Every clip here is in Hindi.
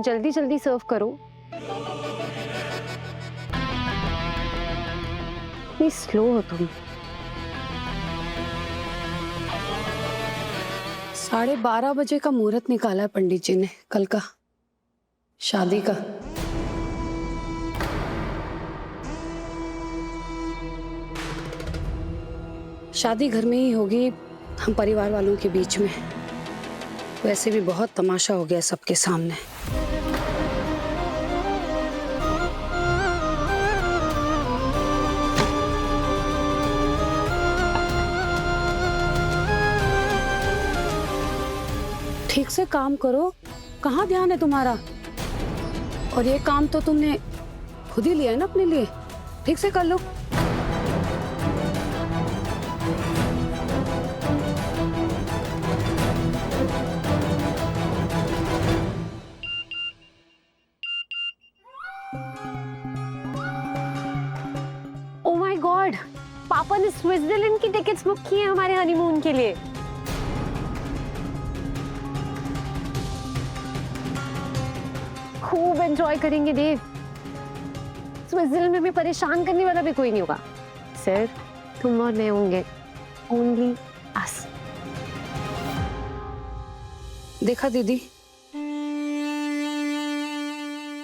जल्दी जल्दी सर्व करो। इतनी स्लो हो तुम। 12:30 बजे का मुहूर्त निकाला है पंडित जी ने कल का, शादी का। शादी घर में ही होगी, हम परिवार वालों के बीच में। वैसे भी बहुत तमाशा हो गया सबके सामने। ठीक से काम करो, कहाँ ध्यान है तुम्हारा? और ये काम तो तुमने खुद ही लिया है ना अपने लिए, ठीक से कर लो। ओ माय गॉड, पापा ने स्विट्जरलैंड की टिकट्स बुक की हैं हमारे हनीमून के लिए। खूब एंजॉय करेंगे देव। स्विट्जरलैंड में भी परेशान करने वाला भी कोई नहीं होगा। सिर्फ तुम और मैं होंगे, ओनली अस। देखा दीदी,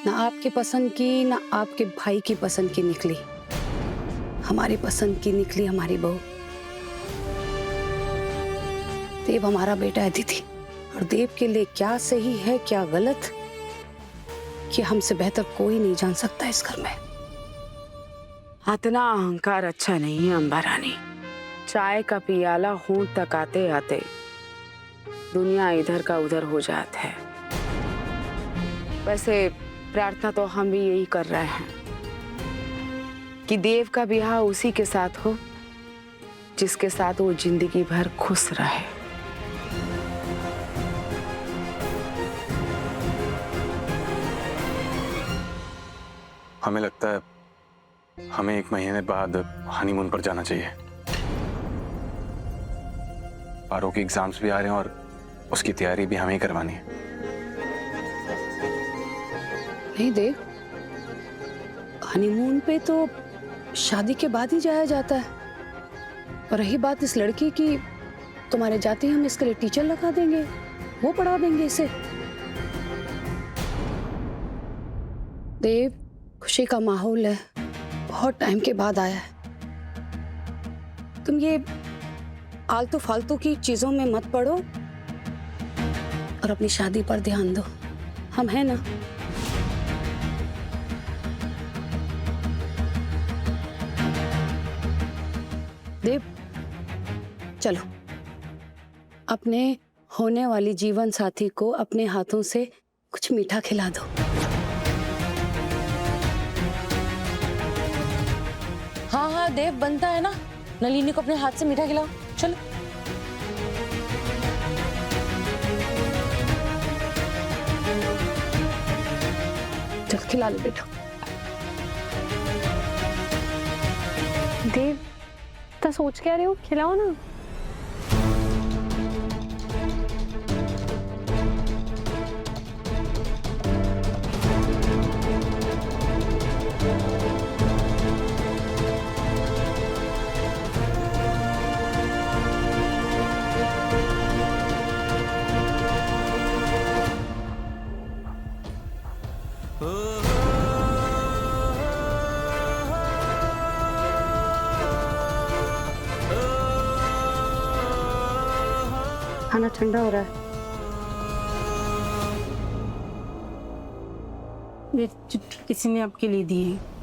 ना आपकी पसंद की ना आपके भाई की पसंद की निकली, हमारी पसंद की निकली हमारी बहू। देव हमारा बेटा है दीदी, और देव के लिए क्या सही है क्या गलत, कि हमसे बेहतर कोई नहीं जान सकता इस घर में। इतना अहंकार अच्छा नहीं है अम्बा रानी। चाय का पियाला होंठ तक आते आते दुनिया इधर का उधर हो जाता है। वैसे प्रार्थना तो हम भी यही कर रहे हैं कि देव का ब्याह उसी के साथ हो जिसके साथ वो जिंदगी भर खुश रहे। हमें लगता है हमें 1 महीने बाद हनीमून पर जाना चाहिए। पारो के एग्जाम्स भी आ रहे हैं और उसकी तैयारी भी हमें ही करवानी है। नहीं देव, हनीमून पे तो शादी के बाद ही जाया जाता है। और रही बात इस लड़की की, तुम्हारे जाते ही हम इसके लिए टीचर लगा देंगे, वो पढ़ा देंगे इसे। देव, खुशी का माहौल है, बहुत टाइम के बाद आया है। तुम ये आलतू फालतू की चीजों में मत पड़ो और अपनी शादी पर ध्यान दो। हम हैं ना। देव, चलो अपने होने वाली जीवन साथी को अपने हाथों से कुछ मीठा खिला दो। हाँ हाँ देव, बनता है ना। नलिनी को अपने हाथ से मीठा खिलाओ, चलो। चल खिला लो बेटा। देव, तो सोच क्या रहे हो, खिलाओ ना। खाना ठंडा हो रहा है। ये किसी ने आपके लिए दी है।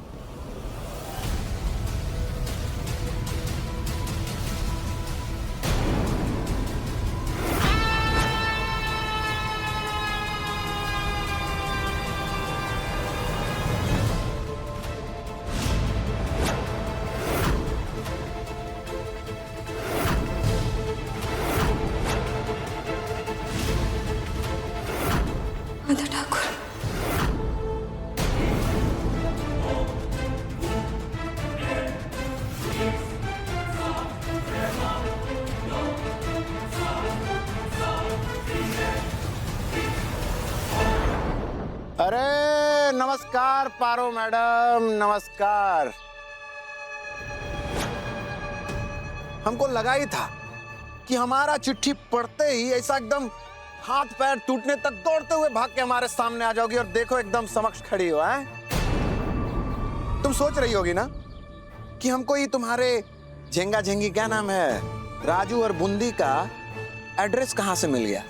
माता ठाकुर, नमस्कार पारो मैडम, नमस्कार। हमको लगा ही था कि हमारा चिट्ठी पढ़ते ही ऐसा एकदम हाथ पैर टूटने तक दौड़ते हुए भाग के हमारे सामने आ जाओगी और देखो एकदम समक्ष खड़ी हो। है तुम सोच रही होगी ना कि हमको ये तुम्हारे झेंगा झेंगी क्या नाम है राजू और बूंदी का एड्रेस कहां से मिल गया,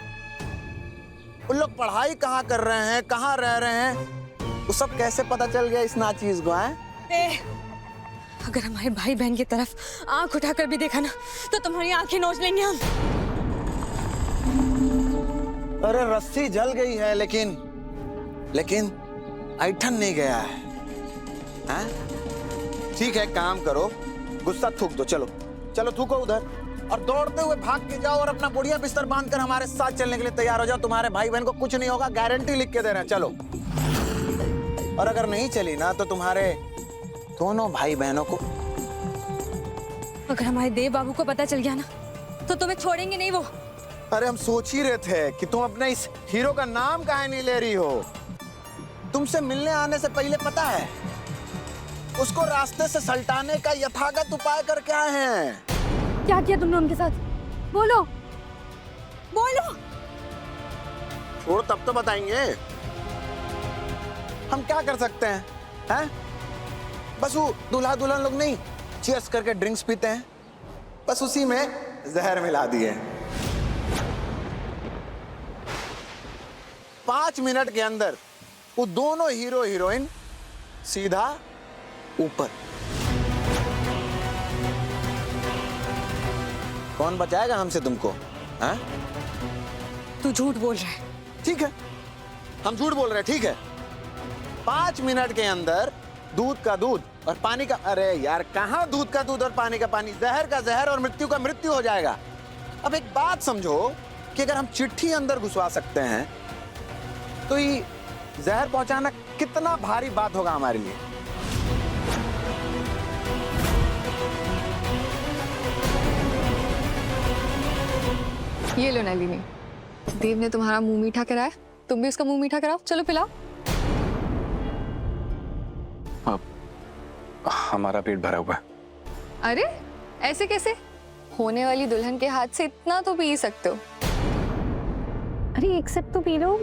उन लोग पढ़ाई कहां कर रहे हैं, कहां रह रहे हैं, वो सब कैसे पता चल गया इस नाचीज को। है अगर हमारे भाई बहन की तरफ आंख उठाकर भी देखा ना तो तुम्हारी आंखें नोच लेंगे हम। अरे रस्सी जल गई है लेकिन ऐठन नहीं गया है। हैं? ठीक है, काम करो, गुस्सा थूक दो, चलो चलो थूको उधर और दौड़ते हुए भाग के जाओ और अपना बढ़िया बिस्तर बांधकर हमारे साथ चलने के लिए तैयार हो जाओ। तुम्हारे भाई बहन को कुछ नहीं होगा, गारंटी लिख के दे रहे हैं। चलो, और अगर नहीं चली ना तो तुम्हारे दोनों भाई बहनों को, अगर हमारे देव बाबू को पता चल गया ना तो तुम्हें छोड़ेंगे नहीं वो। अरे हम सोच ही रहे थे कि तुम अपने इस हीरो का नाम काहे नहीं ले रही हो। तुमसे मिलने आने से पहले पता है उसको रास्ते से सल्टाने का यथागत उपाय करके आए हैं। क्या किया तुमने उनके साथ? बोलो बोलो। छोड़, तब तो बताएंगे। हम क्या कर सकते हैं? हैं? बस वो दूल्हा दुल्हन लोग नहीं चीयर्स करके ड्रिंक्स पीते हैं, बस उसी में जहर मिला दिए। 5 मिनट के अंदर वो दोनों हीरो हीरोइन सीधा ऊपर। कौन बचाएगा हमसे तुमको? हैं? तू झूठ बोल रहा है। ठीक है, हम झूठ बोल रहे हैं, ठीक है। 5 मिनट के अंदर दूध का दूध और पानी का, अरे यार कहाँ दूध का दूध और पानी का पानी, जहर का जहर और मृत्यु का मृत्यु हो जाएगा। अब एक बात समझो कि अगर हम चिट्ठी अंदर घुसवा सकते हैं तो ये जहर पहुंचाना कितना भारी बात होगा हमारे लिए। ये लो नलिनी, देव ने तुम्हारा मुंह मीठा कराया, तुम भी उसका मुंह मीठा कराओ, चलो पिलाओ। हमारा पेट भरा हुआ है। अरे ऐसे कैसे? होने वाली दुल्हन के हाथ से इतना तो पी सकते हो। अरे एक सिप तो पी लो।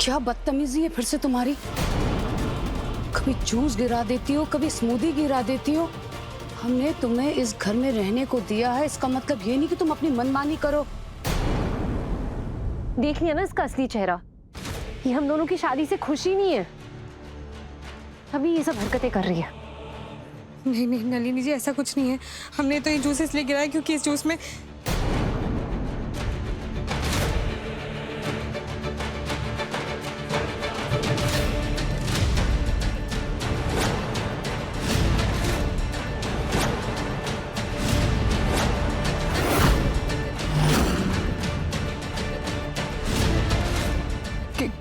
क्या बदतमीजी है फिर से तुम्हारी। कभी जूस गिरा देती हो, कभी स्मूदी गिरा देती हो। हमने तुम्हें इस घर में रहने को दिया है, इसका मतलब ये नहीं कि तुम अपनी मनमानी करो। देख लिया ना इसका असली चेहरा, ये हम दोनों की शादी से खुशी नहीं है, अभी ये सब हरकतें कर रही है। नहीं नहीं नलिनी जी, ऐसा कुछ नहीं है। हमने तो ये जूस इसलिए गिराया क्योंकि इस जूस में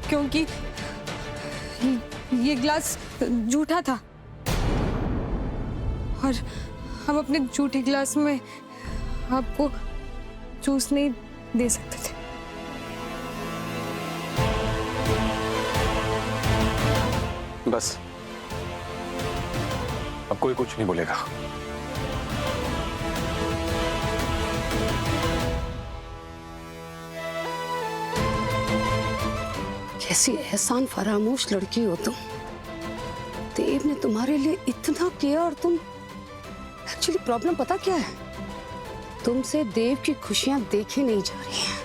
क्योंकि ये ग्लास झूठा था और हम अपने झूठे ग्लास में आपको जूस नहीं दे सकते थे। बस अब कोई कुछ नहीं बोलेगा। कैसी एहसान फरामोश लड़की हो तुम। देव ने तुम्हारे लिए इतना किया और तुम, एक्चुअली प्रॉब्लम पता क्या है, तुमसे देव की खुशियां देखी नहीं जा रही हैं।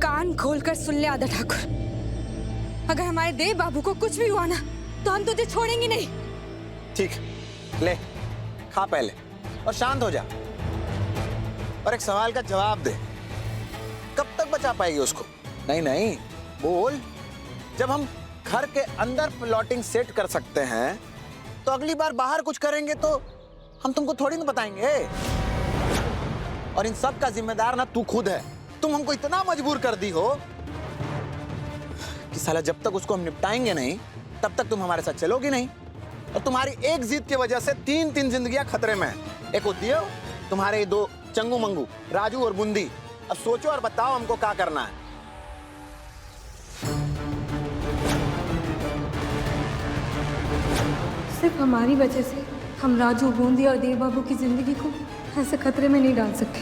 कान खोलकर सुन ले आदा ठाकुर, अगर हमारे देव बाबू को कुछ भी हुआ ना तो हम तुझे छोड़ेंगे नहीं। ठीक, ले खा पहले और शांत हो जा, और एक सवाल का जवाब दे, कब तक बचा पाएगी उसको? नहीं नहीं बोल। जब हम घर के अंदर प्लॉटिंग सेट कर सकते हैं तो अगली बार बाहर कुछ करेंगे तो हम तुमको थोड़ी ना बताएंगे। और इन सब का जिम्मेदार ना तू खुद है। तुम हमको इतना मजबूर कर दी हो कि साला जब तक उसको हम निपटाएंगे नहीं तब तक तुम हमारे साथ चलोगी नहीं। और तुम्हारी एक जिद की वजह से तीन जिंदगियां खतरे में हैं। एक उद्योग, तुम्हारे दो चंगू मंगू राजू और बूंदी। अब सोचो और बताओ हमको क्या करना है। सिर्फ हमारी वजह से हम राजू, बूंदी और देव बाबू की जिंदगी को ऐसे खतरे में नहीं डाल सकते।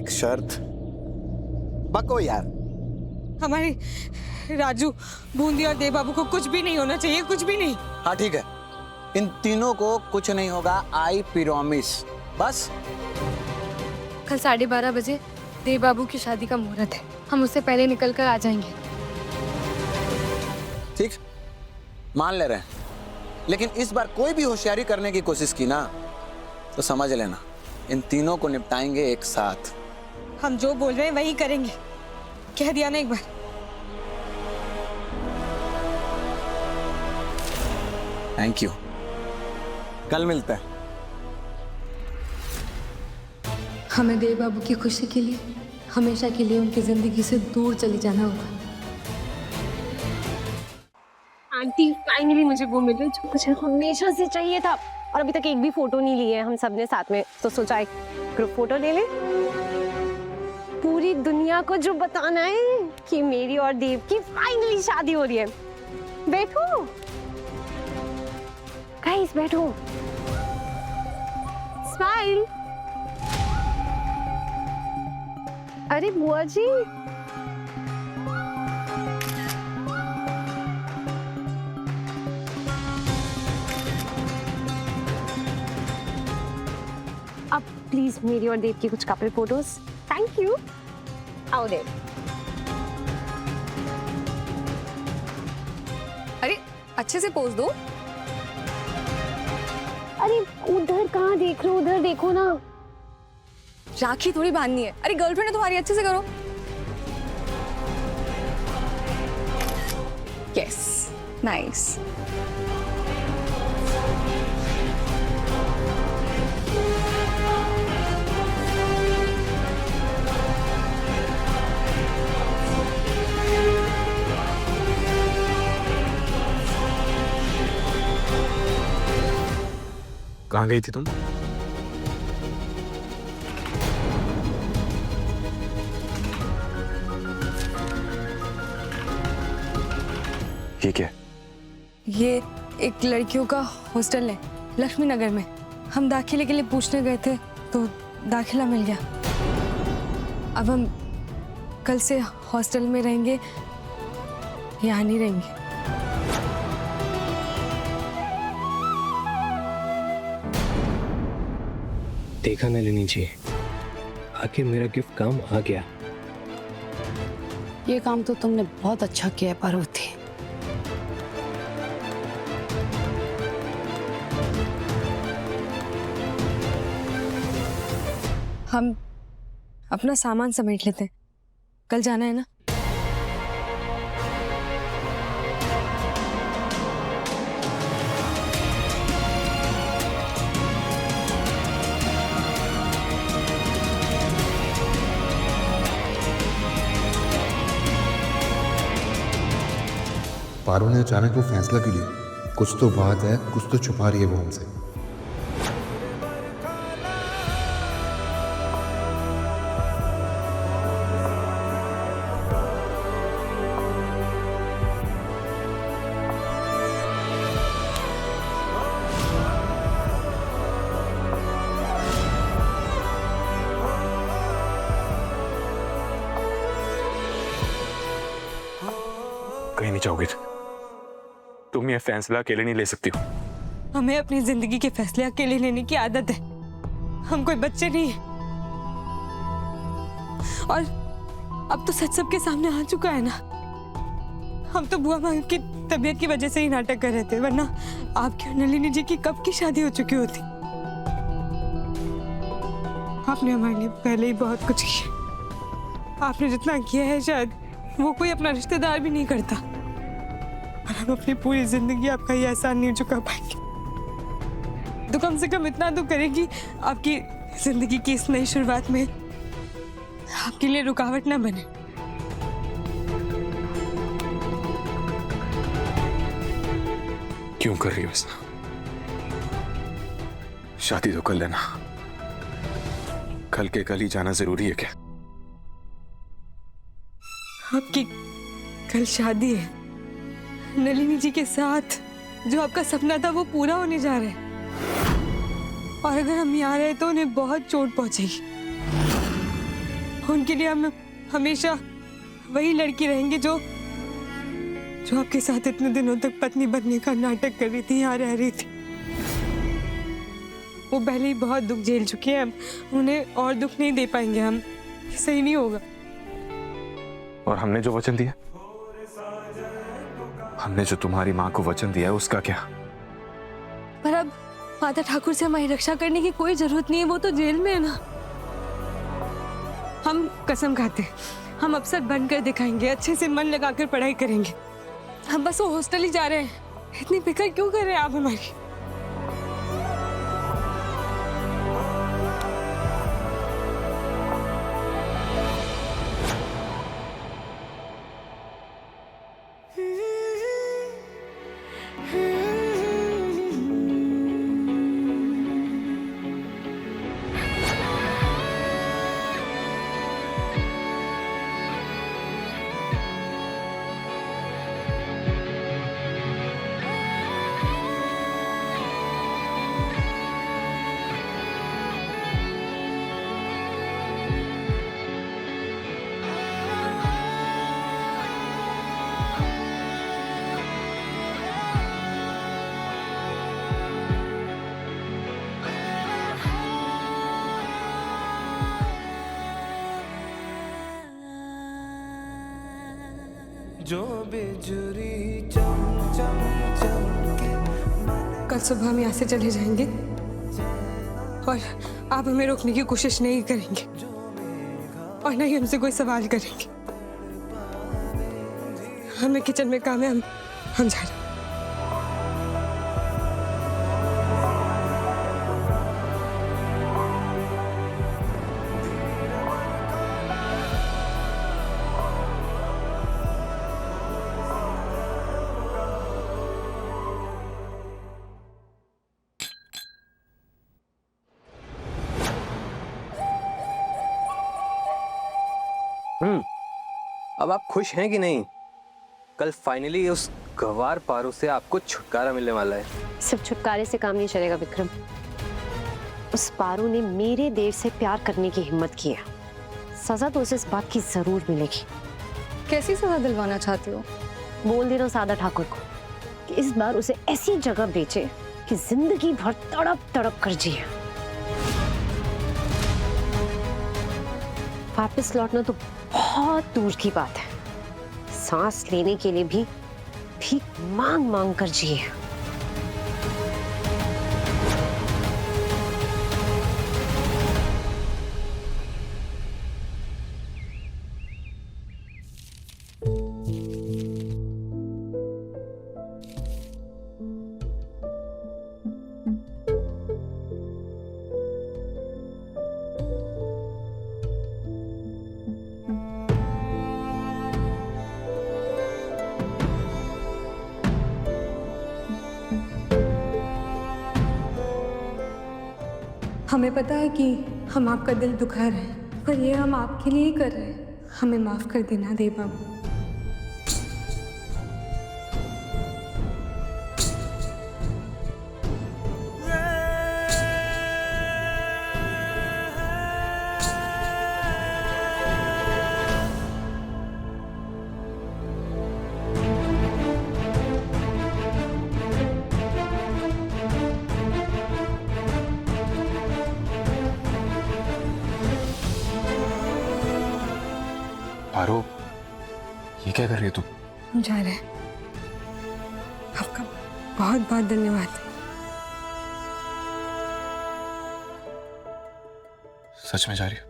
एक शर्त, बको यार। हमारे राजू, बूंदी और देव बाबू को कुछ भी नहीं होना चाहिए, कुछ भी नहीं। हाँ ठीक है, इन तीनों को कुछ नहीं होगा, आई प्रॉमिस। बस कल 12:30 बजे देव बाबू की शादी का मुहूर्त है, हम उससे पहले निकल कर आ जाएंगे। ठीक, मान ले रहे हैं, लेकिन इस बार कोई भी होशियारी करने की कोशिश की ना तो समझ लेना इन तीनों को निपटाएंगे एक साथ। हम जो बोल रहे हैं वही करेंगे, कह दिया ना एक बार। थैंक यू, कल मिलते हैं। हमें देव बाबू की खुशी के लिए हमेशा के लिए उनकी जिंदगी से दूर चली जाना होगा। आंटी फाइनली मुझे वो मिला जो मुझे हमेशा से चाहिए था। और अभी तक एक भी फोटो नहीं ली है हम सब ने साथ में, तो सोचा एक ग्रुप फोटो ले ले। पूरी दुनिया को जो बताना है कि मेरी और देव की फाइनली शादी हो रही है। बैठो गाइस, बैठो, स्माइल। अरे बुआ जी, अब प्लीज मेरी और देव की कुछ कपल फोटोज। Thank you. आओ देव। अरे अच्छे से पोज दो। अरे उधर कहाँ देख रहे हो, उधर देखो ना। राखी थोड़ी बांधनी है, अरे गर्लफ्रेंड है तुम्हारी, अच्छे से करो। Yes, nice. कहाँ गई थी तुम? ये क्या? ये एक लड़कियों का हॉस्टल है लक्ष्मी नगर में। हम दाखिले के लिए पूछने गए थे तो दाखिला मिल गया। अब हम कल से हॉस्टल में रहेंगे, यहाँ नहीं रहेंगे। देखा नलिनी जी, आखिर मेरा गिफ्ट काम आ गया। ये काम तो तुमने बहुत अच्छा किया है पार्वती। हम अपना सामान समेट लेते हैं, कल जाना है ना। पारो ने अचानक वो फैसला क्यों लिया? कुछ तो बात है, कुछ तो छुपा रही है वो हमसे। कहीं नहीं जाओगे तुम, ये फैसला अकेले नहीं ले सकती हो। हमें अपनी जिंदगी के फैसले अकेले लेने की आदत है। हम कोई बच्चे नहीं हैं। और अब तो सच सबके सामने आ चुका है ना। हम तो बुआ मांग के तबीयत की वजह से ही नाटक कर रहे थे, वरना आपकी और नलिनी जी की कब की शादी हो चुकी होती। आपने हमारे लिए पहले ही बहुत कुछ किया। आपने जितना किया है शायद वो कोई अपना रिश्तेदार भी नहीं करता, और हम अपनी पूरी जिंदगी आपका ये एहसान नहीं चुका पाएंगे। तो कम से कम इतना तो करेगी, आपकी जिंदगी की इस नई शुरुआत में आपके लिए रुकावट ना बने। क्यों कर रही हो ऐसा? शादी तो कर लेना, कल के कल ही जाना जरूरी है क्या? आपकी कल शादी है नलिनी जी के साथ। जो आपका सपना था वो पूरा होने जा रहा है, और अगर हम यहाँ रहे तो उन्हें बहुत चोट पहुंचेगी। उनके लिए हम हमेशा वही लड़की रहेंगे जो आपके साथ इतने दिनों तक पत्नी बनने का नाटक कर रही थी, यहाँ रह रही थी। वो पहले ही बहुत दुख झेल चुकी है, हम उन्हें और दुख नहीं दे पाएंगे। हम सही नहीं होगा। और हमने जो वचन दिया, हमने जो तुम्हारी माँ को वचन दिया है, उसका क्या? पर अब माता ठाकुर से हमारी रक्षा करने की कोई जरूरत नहीं है, वो तो जेल में है ना। हम कसम खाते हैं, हम अफसर बनकर दिखाएंगे, अच्छे से मन लगाकर पढ़ाई करेंगे। हम बस वो हॉस्टल ही जा रहे हैं। इतनी फिक्र क्यों कर रहे हैं आप हमारी? जो बिजुरी चम चम चमके। कल सुबह हम यहाँ से चले जाएंगे और आप हमें रोकने की कोशिश नहीं करेंगे और नहीं हमसे कोई सवाल करेंगे। हमें किचन में काम है, हम जा रहे हैं। अब आप खुश हैं कि नहीं? कल फाइनली उस गवार पारो से आपको छुटकारा मिलने वाला है। सिर्फ छुटकारे से काम नहीं चलेगा विक्रम। उस पारो ने मेरे देर से प्यार करने की हिम्मत की है, सजा तो उसे इस बात की जरूर मिलेगी। कैसी सजा दिलवाना चाहती हो? बोल देना सादा ठाकुर को कि इस बार उसे ऐसी जगह बेचे कि जिंदगी भर तड़प तड़प कर जिए। वापस लौटना तो बहुत दूर की बात है, सांस लेने के लिए भी भीख मांग मांग कर जिए। हमें पता है कि हम आपका दिल दुखा रहे हैं, पर ये हम आपके लिए ही कर रहे हैं। हमें माफ कर देना देव बाबू। पारो, ये क्या कर रही है तू? हम जा रहे हैं। बहुत बहुत धन्यवाद। सच में जा रही हो?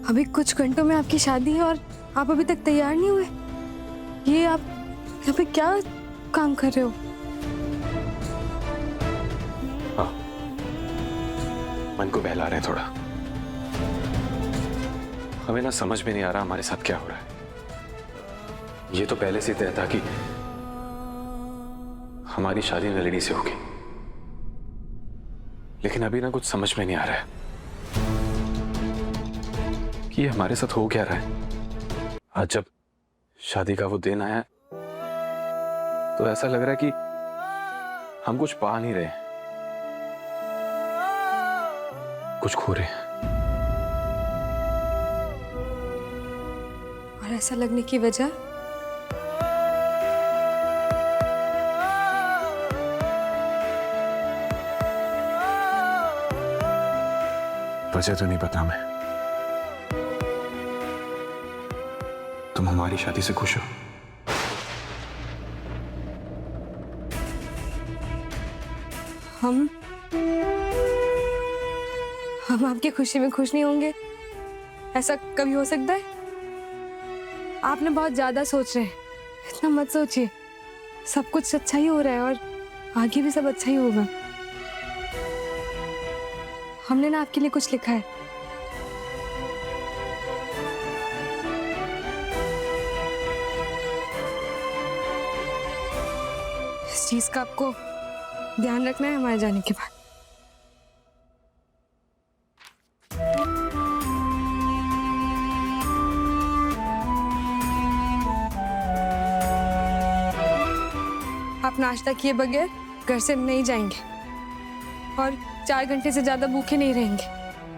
अभी कुछ घंटों में आपकी शादी है और आप अभी तक तैयार नहीं हुए। ये आप यहाँ पे क्या काम कर रहे हो? हाँ, मन को बहला रहे हैं थोड़ा। हमें ना समझ में नहीं आ रहा हमारे साथ क्या हो रहा है। ये तो पहले से तय था कि हमारी शादी नलिनी से होगी, लेकिन अभी ना कुछ समझ में नहीं आ रहा है कि ये हमारे साथ हो क्या रहा है। आज जब शादी का वो दिन आया तो ऐसा लग रहा है कि हम कुछ पा नहीं रहे, कुछ खो रहे हैं। और ऐसा लगने की वजह? वजह तो नहीं पता मैं। तुम हमारी शादी से खुश हो? हम आपकी खुशी में खुश नहीं होंगे? ऐसा कभी हो सकता है? आपने बहुत ज्यादा सोच रहे हैं, इतना मत सोचिए। सब कुछ अच्छा ही हो रहा है और आगे भी सब अच्छा ही होगा। हमने ना आपके लिए कुछ लिखा है। इस चीज का आपको ध्यान रखना है हमारे जाने के बाद। आप नाश्ता किए बगैर घर से नहीं जाएंगे और 4 घंटे से ज्यादा भूखे नहीं रहेंगे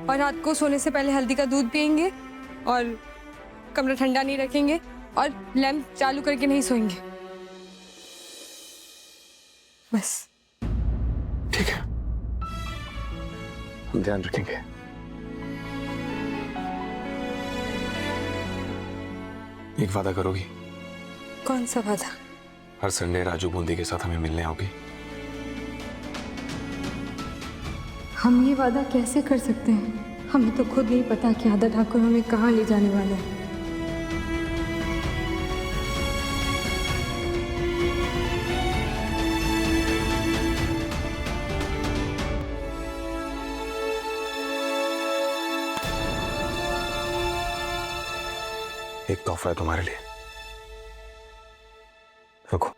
और रात को सोने से पहले हल्दी का दूध पिएंगे और कमरा ठंडा नहीं रखेंगे और लैंप चालू करके नहीं सोएंगे। बस। ठीक है, हम ध्यान रखेंगे। एक वादा करोगी? कौन सा वादा? हर संडे राजू बूंदी के साथ हमें मिलने आओगी? हम ये वादा कैसे कर सकते हैं? हमें तो खुद नहीं पता कि आदा ठाकुर हमें कहाँ ले जाने वाला है। एक तोहफा है तुम्हारे लिए, रखो।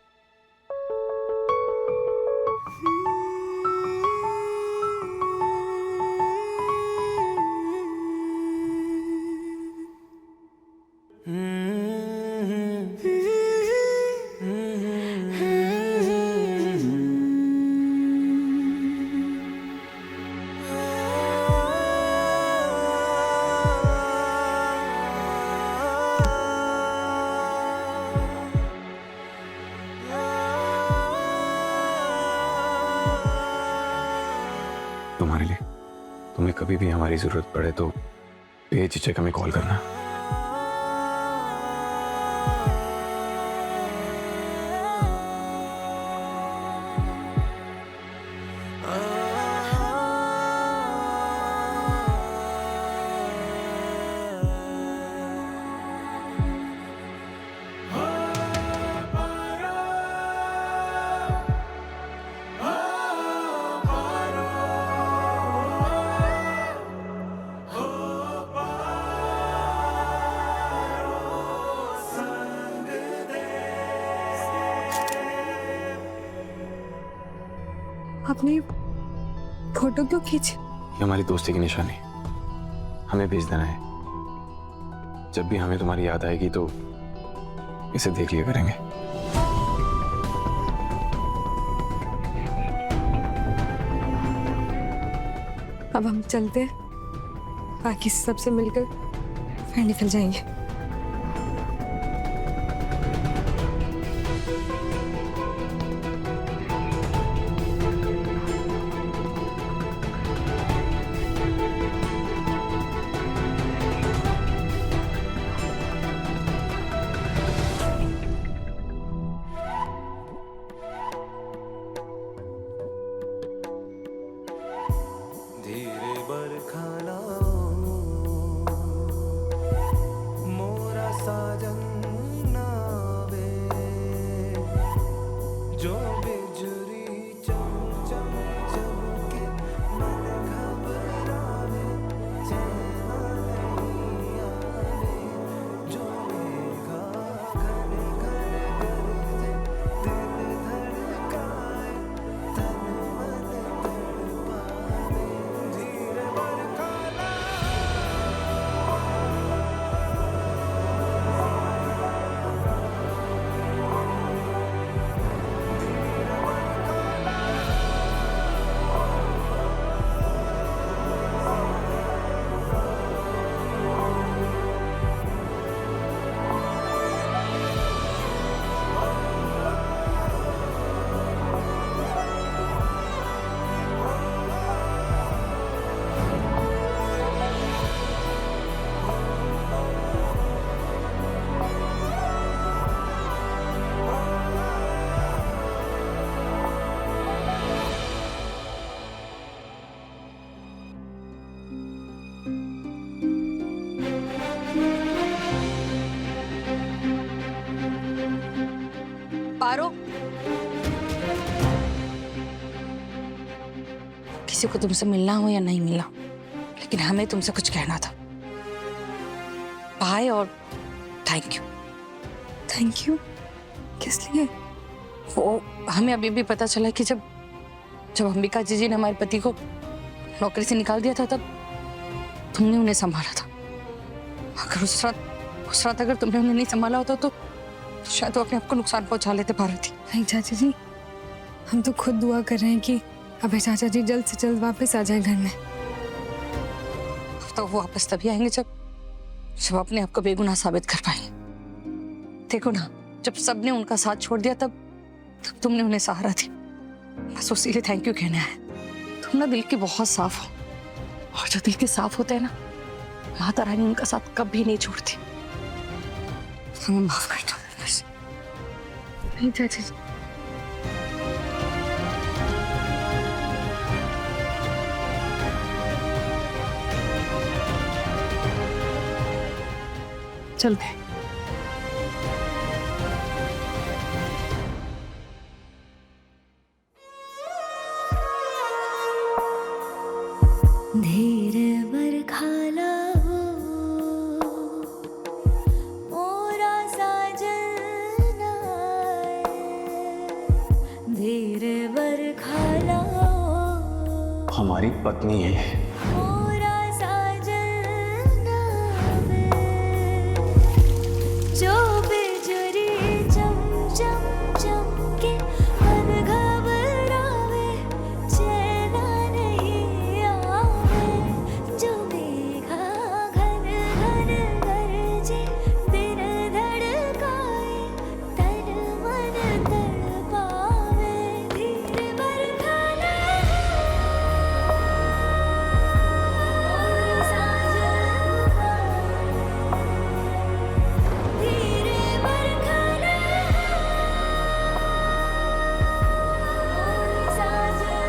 तुम्हारे लिए, तुम्हें कभी भी हमारी जरूरत पड़े तो बेझिझक हमें कॉल करना। आपने फोटो क्यों खींची? ये हमारी दोस्ती की निशानी, हमें भेज देना है। जब भी हमें तुम्हारी याद आएगी तो इसे देख लिया करेंगे। अब हम चलते हैं, बाकी सबसे मिलकर फिर निकल जाएंगे। पारो, किसी को तुमसे मिलना हो या नहीं मिलना, लेकिन हमें तुमसे कुछ कहना था। बाय और थैंक यू। थैंक यू किस लिए? वो हमें अभी भी पता चला कि जब अंबिका जीजी ने हमारे पति को नौकरी से निकाल दिया था, तब तुमने उन्हें संभाला था। अगर उस रात अगर तुमने उन्हें नहीं संभाला होता तो शायद वो अपने आप को नुकसान पहुंचा लेते पार्वती। नहीं चाचा जी, हम तो खुद दुआ कर रहे हैं कि अभय चाचा जी जल्द से जल्द वापस आ जाए घर में। तो वो वापस तभी आएंगे जब अपने आप को बेगुनाह साबित कर पाएंगे। देखो ना, जब सबने उनका साथ छोड़ दिया तब तुमने उन्हें सहारा दी। बस उसी लिए थैंक यू कहना है। तुम ना दिल के बहुत साफ हो, और जो दिल के साफ होते हैं ना, माता रानी उनका साथ कभी नहीं छोड़ती। हमें माफ कर दो बस। नहीं चाचा जी, चलते हैं। धीरे बरखाला हो मोरा साजना, धीरे बरखाला हो हमारी पत्नी है। मोरा साजना वे, जो बिजुरी चम चम चमके मन घबरावे, चैना नहीं आवे, जो मेघा घन घन गरजे, दिल धड़काए, तन मन तड़पावे, धीरे बरखाला मोरा साजना, धीरे बरखाला मोरा साजना।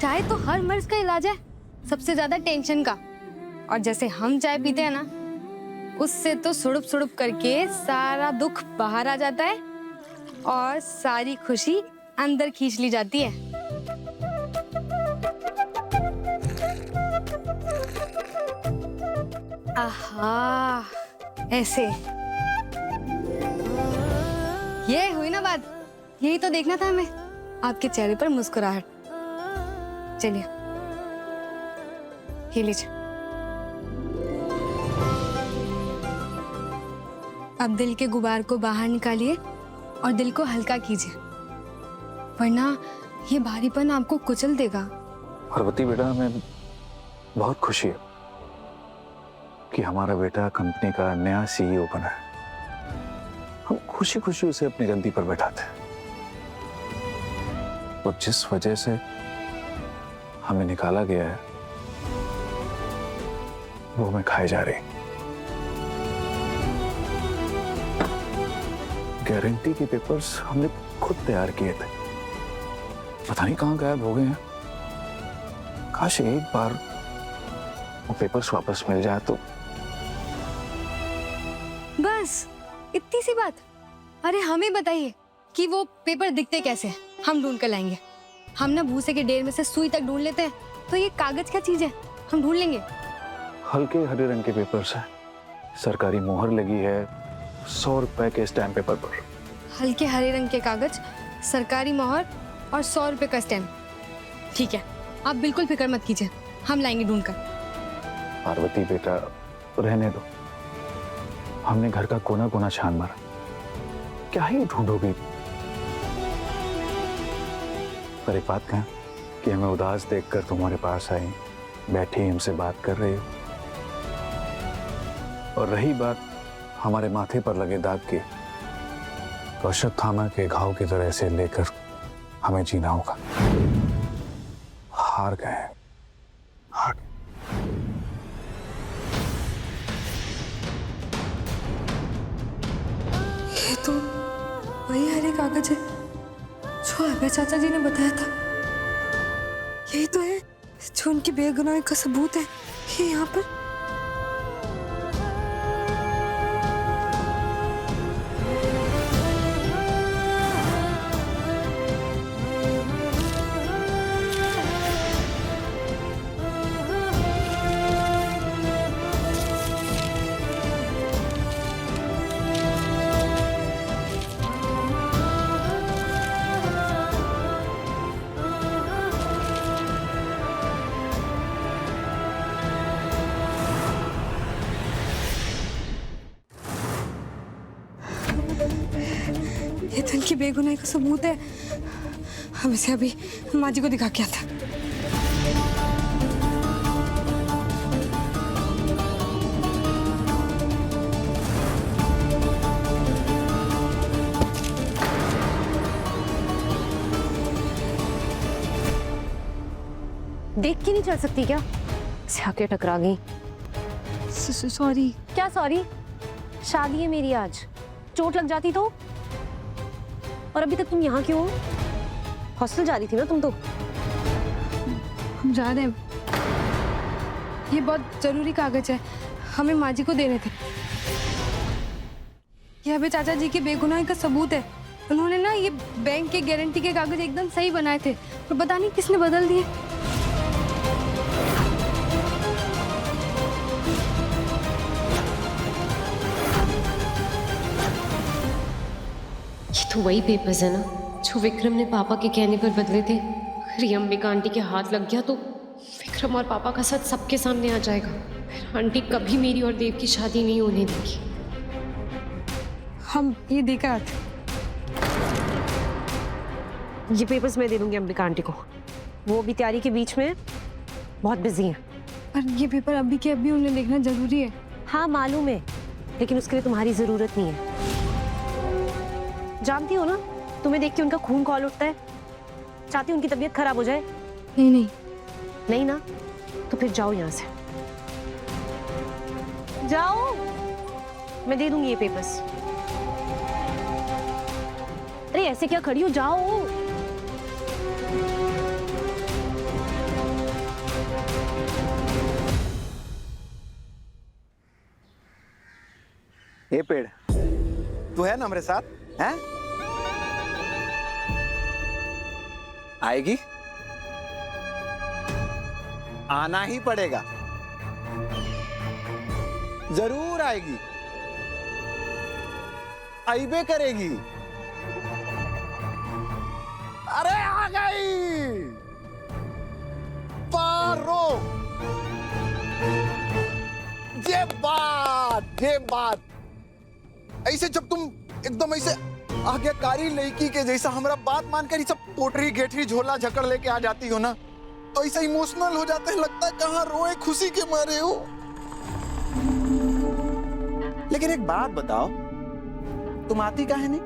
चाय तो हर मर्ज का इलाज है, सबसे ज्यादा टेंशन का। और जैसे हम चाय पीते हैं ना, उससे तो सुड़ुप सुड़ुप करके सारा दुख बाहर आ जाता है और सारी खुशी अंदर खींच ली जाती है। आहा, ऐसे। ये हुई ना बात, यही तो देखना था हमें, आपके चेहरे पर मुस्कुराहट। चलिए, ये लीजिए। अब दिल के गुबार को बाहर निकालिए और दिल को हल्का कीजिए, वरना ये भारीपन आपको कुचल देगा। पार्वती बेटा, हमें बहुत खुशी है कि हमारा बेटा कंपनी का नया सीईओ बना है। हम खुशी खुशी उसे अपनी गद्दी पर बैठाते हैं, और जिस वजह से हमें निकाला गया है वो हमें खाए जा रही। गारंटी के पेपर्स हमने खुद तैयार किए थे, पता नहीं कहां गायब हो गए हैं। काश एक बार वो पेपर्स वापस मिल जाए तो। बस इतनी सी बात। अरे हमें बताइए कि वो पेपर दिखते कैसे हैं, हम ढूंढ कर लाएंगे। हम ना भूसे के ढेर में से सुई तक ढूंढ लेते हैं, तो ये कागज क्या चीज है, हम ढूंढ लेंगे। हल्के हरे रंग के पेपर्स हैं, सरकारी मोहर लगी है 100 रुपए के स्टैम्प पेपर पर। हल्के हरे रंग के कागज, सरकारी मोहर और 100 रुपए का स्टैम्प। ठीक है, आप बिल्कुल फिक्र मत कीजिए, हम लाएंगे ढूंढ कर। पार्वती बेटा रहने दो, हमने घर का कोना कोना छान मारा, क्या ही ढूंढोगी। पर एक बात कहें कि हमें उदास देखकर तुम्हारे पास आई, बैठी हमसे बात कर रही हो। और रही बात हमारे माथे पर लगे दाग की, तो अश्वत्थामा के घाव की तरह से लेकर हमें जीना होगा। हार गए, हार गए। ये तो वही हरे कागज है जो अभय चाचा जी ने बताया था। यही तो है जो उनकी बेगुनाही का सबूत है। ये यहाँ पर ये तो इनकी बेगुनाही का सबूत है। हम इसे अभी माँ जी को दिखा के आता। देख के नहीं चल सकती क्या? से आके टकरा गई। सॉरी। क्या सॉरी? शादी है मेरी आज, चोट लग जाती तो? और अभी तक तुम यहाँ क्यों हो? हॉस्टल जा रही थी ना तुम तो? हम जा रहे हैं। ये बहुत जरूरी कागज है, हमें माँ जी को देने थे। ये अभी चाचा जी की बेगुनाही का सबूत है। उन्होंने ना ये बैंक के गारंटी के कागज एकदम सही बनाए थे, और पता नहीं किसने बदल दिए। ये तो वही पेपर्स है ना जो विक्रम ने पापा के कहने पर बदले थे। अगर ये अंबिका आंटी के हाथ लग गया तो विक्रम और पापा का सच सबके सामने आ जाएगा। फिर आंटी कभी मेरी और देव की शादी नहीं होने देगी। हम ये देकर आते। ये पेपर्स मैं दे दूंगी अंबिका आंटी को, वो भी तैयारी के बीच में बहुत बिजी हैं। पर ये पेपर अभी के अभी उन्हें देखना जरूरी है। हाँ मालूम है, लेकिन उसके लिए तुम्हारी जरूरत नहीं है। जानती हो ना, तुम्हें देख के उनका खून खौल उठता है। चाहती उनकी तबीयत खराब हो जाए? नहीं नहीं नहीं ना, तो फिर जाओ यहाँ से, जाओ। मैं दे दूंगी ये पेपर्स। अरे ऐसे क्या खड़ी हो, जाओ। ये पेड़ तू है ना हमारे साथ, हैं? आएगी? आना ही पड़ेगा, जरूर आएगी, आईबे करेगी। अरे आ गई पारो। ये बात ऐसे जब तुम एकदम ऐसे आज्ञाकारी लड़की के जैसा हमारा बात मानकर ये सब पोटरी गेठरी झोला झकड़ लेके आ जाती हो ना, तो ऐसा इमोशनल हो जाते हैं, लगता है कहाँ रोए खुशी के मारे हो। लेकिन एक बात बताओ, तुम आती काहे नहीं?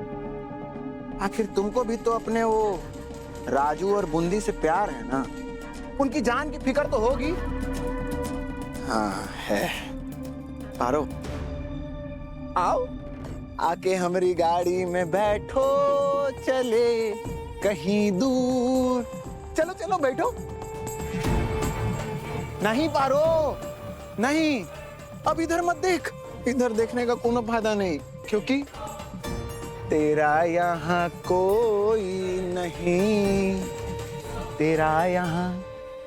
आखिर तुमको भी तो अपने वो राजू और बूंदी से प्यार है ना, उनकी जान की फिक्र तो होगी। हाँ है। पारो आओ, आके हमारी गाड़ी में बैठो, चले कहीं दूर। चलो चलो बैठो। नहीं पारो नहीं, अब इधर मत देख, इधर देखने का कोनो फायदा नहीं, क्योंकि तेरा यहाँ कोई नहीं, तेरा यहाँ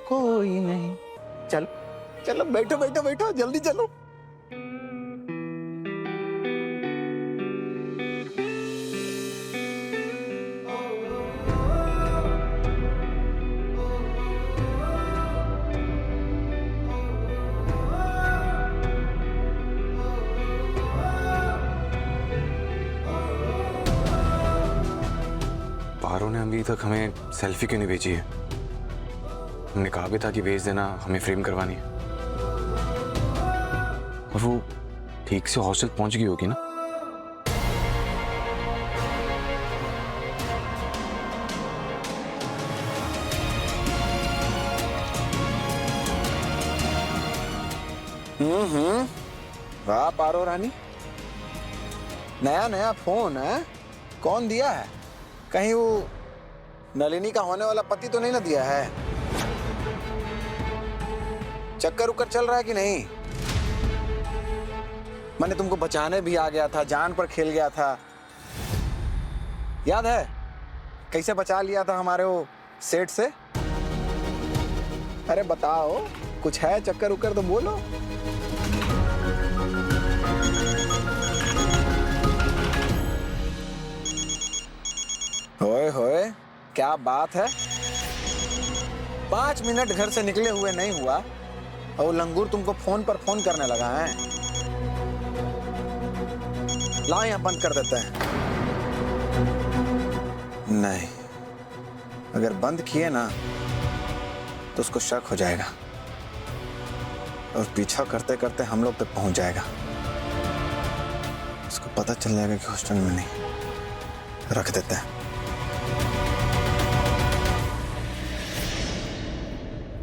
कोई नहीं। चलो चलो बैठो बैठो बैठो, जल्दी चलो। अभी तक हमें सेल्फी क्यों नहीं भेजी है? हमने कहा भी था कि भेज देना, हमें फ्रेम करवानी है। और वो ठीक से हॉस्टल पहुंच गई होगी ना? वाह पारो रानी, नया नया फोन है, कौन दिया है? कहीं वो नलिनी का होने वाला पति तो नहीं ना दिया है? चक्कर उक्कर चल रहा है कि नहीं? मैंने तुमको बचाने भी आ गया था, जान पर खेल गया था, याद है कैसे बचा लिया था हमारे वो सेठ से? अरे बताओ, कुछ है चक्कर उक्कर तो बोलो। होए होए, क्या बात है, 5 मिनट घर से निकले हुए नहीं हुआ और वो लंगूर तुमको फोन पर फोन करने लगा है। लाओ यहाँ बंद कर देते हैं। नहीं, अगर बंद किए ना तो उसको शक हो जाएगा और पीछा करते करते हम लोग तक पहुंच जाएगा। उसको पता चल जाएगा कि हॉस्टल में नहीं, रख देते हैं।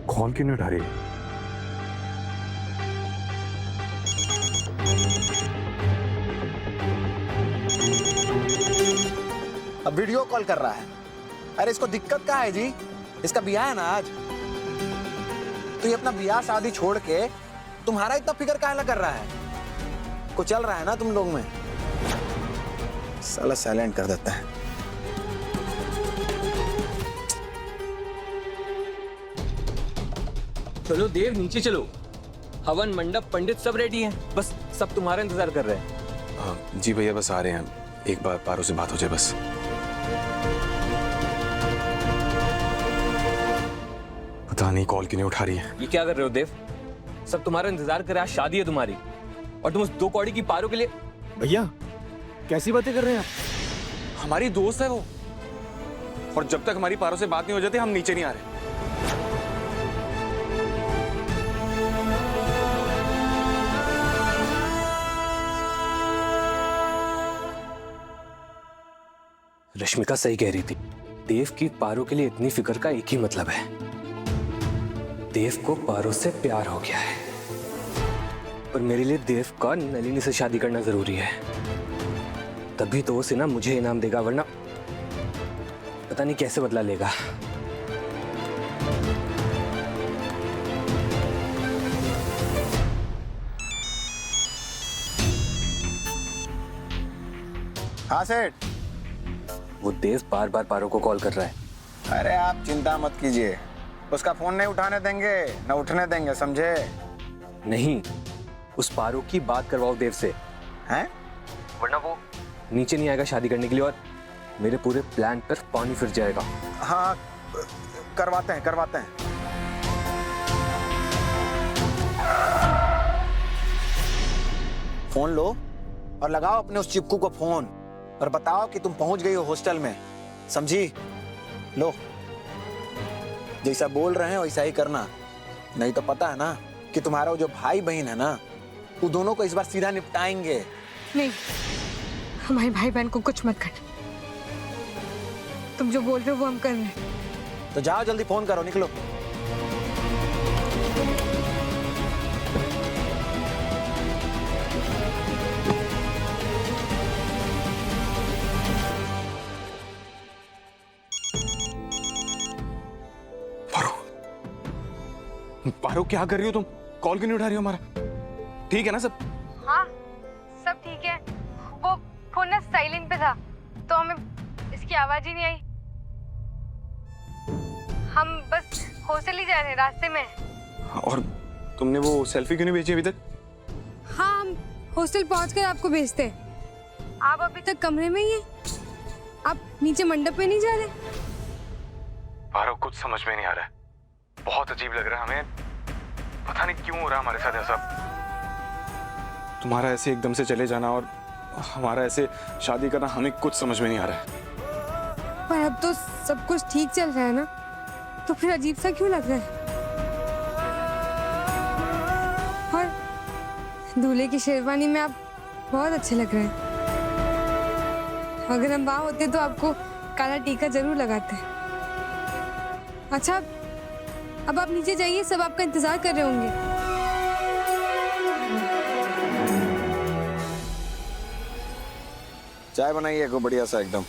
कॉल क्यों नहीं उठा रही? अब वीडियो कॉल कर रहा है। अरे इसको दिक्कत क्या है जी? इसका ब्याह है ना आज, तो ये अपना ब्याह शादी छोड़ के तुम्हारा इतना फिक्र काहे कर रहा है? को चल रहा है ना तुम लोग में? साला साइलेंट कर देता है। चलो देव, नीचे चलो। हवन मंडप पंडित सब रेडी हैं, बस सब तुम्हारा इंतजार कर रहे हैं। जी भैया, बस आ रहे हैं। एक बार पारो से बात हो जाए बस। पता नहीं कॉल क्यों नहीं उठा रही है। ये क्या कर रहे हो देव? सब तुम्हारा इंतजार कर रहा है, शादी है तुम्हारी, और तुम उस 2 कौड़ी की पारो के लिए। भैया कैसी बातें कर रहे हैं आप? हमारी दोस्त है वो, और जब तक हमारी पारो से बात नहीं हो जाती हम नीचे नहीं आ रहे। रश्मिका सही कह रही थी, देव की पारो के लिए इतनी फिक्र का एक ही मतलब है, देव को पारो से प्यार हो गया है। पर मेरे लिए देव का नलिनी से शादी करना जरूरी है, तभी तो वो सिन्हा मुझे इनाम देगा, वरना पता नहीं कैसे बदला लेगा। हाँ सेठ। वो देव बार बार पारो को कॉल कर रहा है। अरे आप चिंता मत कीजिए, उसका फोन नहीं उठाने देंगे, न उठने देंगे, समझे? नहीं, उस पारो की बात करवाओ देव से, हैं? वरना वो नीचे नहीं आएगा शादी करने के लिए, और मेरे पूरे प्लान पर पानी फिर जाएगा। हाँ, करवाते हैं करवाते हैं। फोन लो और लगाओ अपने उस चिपकू को फोन और बताओ कि तुम पहुंच गई हो हॉस्टल में, समझी? लो, जैसा बोल रहे हैं वैसा ही करना, नहीं तो पता है ना कि तुम्हारा वो जो भाई बहन है ना, वो दोनों को इस बार सीधा निपटाएंगे। नहीं, हमारे भाई बहन को कुछ मत करना, तुम जो बोल रहे हो वो हम कर रहे हैं। तो जाओ जल्दी फोन करो, निकलो। पारो क्या कर रही हो तुम? कॉल क्यों नहीं उठा रही हो हमारा? ठीक है ना सब? हाँ, सब ठीक है। वो फोन ना साइलेंट पे था, तो हमें इसकी आवाज ही नहीं आई। हम बस हॉस्टल ही जा रहे हैं, रास्ते में। और तुमने वो सेल्फी क्यों नहीं भेजी अभी तक? हाँ, हम हॉस्टल पहुंचकर आपको भेजते। आप अभी तक कमरे में ही हैं? आप नीचे मंडप में नहीं जा रहे? पारो कुछ समझ में नहीं आ रहा है, बहुत अजीब लग रहा है हमें, पता नहीं क्यों हो रहा है हमारे साथ ऐसा। तुम्हारा ऐसे एकदम से चले जाना और हमारा ऐसे शादी करना, हमें कुछ समझ में नहीं आ रहा है। पर अब जब तो सब कुछ ठीक चल रहा है ना, तो फिर अजीब सा क्यों लग रहा है? और दूल्हे की शेरवानी में आप बहुत अच्छे लग रहे हैं। अगर हम वहां होते तो आपको काला टीका जरूर लगाते। अच्छा, अब आप नीचे जाइए, सब आपका इंतजार कर रहे होंगे। चाय बनाइए को बढ़िया सा एकदम।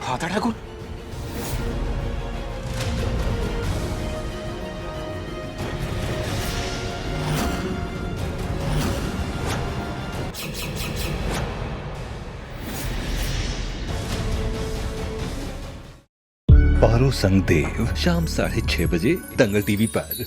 राधा ठाकुर, पारो संग देव शाम 6:30 बजे दंगल टीवी पर।